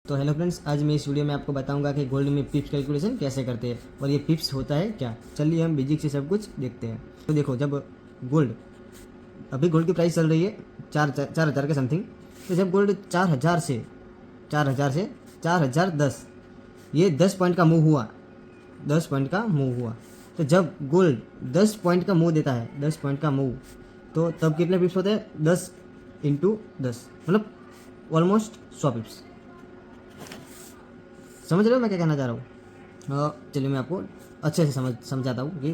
तो hello friends, आज मैं इस वीडियो में आपको बताऊंगा कि गोल्ड में पिप्स कैलकुलेशन कैसे करते हैं और ये पिप्स होता है क्या। चलिए हम बेसिक से सब कुछ देखते हैं। तो देखो, जब गोल्ड अभी गोल्ड की प्राइस चल रही है 4,000 के समथिंग। तो जब गोल्ड 4,000 से 4,010, ये 10 पॉइंट का मूव हुआ, 10 पॉइंट का मूव हुआ। तो जब गोल्ड 10 पॉइंट का मूव देता है, 10 पॉइंट का मूव, तो तब कितने पिप्स होते हैं? 10 इंटू 10, मतलब ऑलमोस्ट 100 पिप्स। समझ रहे हो मैं क्या कहना चाह रहा हूँ? चलिए मैं आपको अच्छे से समझाता हूँ कि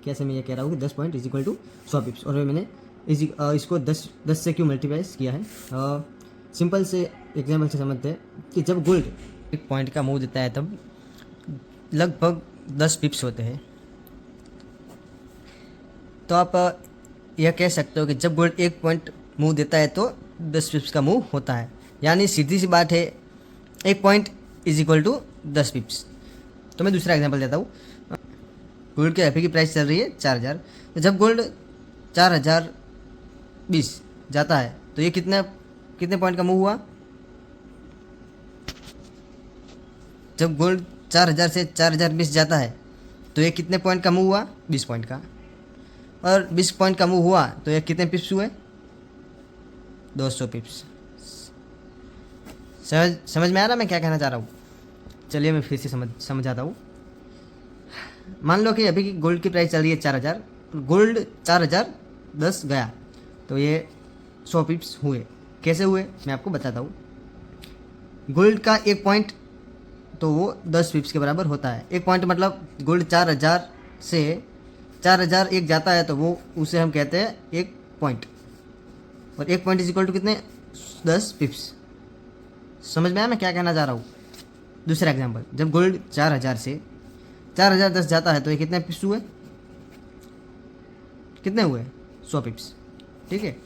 कैसे मैं ये कह रहा हूँ कि 10 point is equal to 100 pips. और मैंने इसको 10 से क्यों मल्टीप्लाई किया है, सिंपल से एग्जाम्पल से समझते हैं कि जब गोल्ड एक पॉइंट का मूव देता है तब लगभग 10 पिप्स होते हैं। तो आप यह कह सकते हो कि जब गोल्ड एक पॉइंट मूव देता है तो 10 पिप्स का मूव होता है। यानी सीधी सी बात है, एक point is equal to 10 pips. तो मैं दूसरा एग्जांपल देता हूँ। गोल्ड के एफ की प्राइस चल रही है 4,000। तो जब गोल्ड 4,020 जाता है तो ये कितने कितने पॉइंट का मूव हुआ? जब गोल्ड 4,000 से 4,020 जाता है तो ये कितने पॉइंट का मूव हुआ? 20 पॉइंट का। और 20 पॉइंट का मूव हुआ तो ये कितने पिप्स हुए? 200 पिप्स। समझ में आ रहा मैं क्या कहना चाह रहा हूँ? चलिए मैं फिर से समझाता हूँ। मान लो कि अभी की गोल्ड की प्राइस चल रही है 4,000, गोल्ड 4,010 गया तो ये 100 पिप्स हुए। कैसे हुए मैं आपको बताता हूँ। गोल्ड का एक पॉइंट तो वो 10 पिप्स के बराबर होता है। एक पॉइंट मतलब गोल्ड 4,000 से 4,001 जाता है तो वो उसे हम कहते हैं एक पॉइंट। और एक पॉइंट इज इक्वल टू कितने? 10 पिप्स। समझ में आया मैं क्या कहना चाह रहा हूँ? दूसरा एग्जांपल, जब गोल्ड 4,000 से 4,010 जाता है तो ये कितने पिप्स हुए? कितने हुए? 100 पिप्स। ठीक है।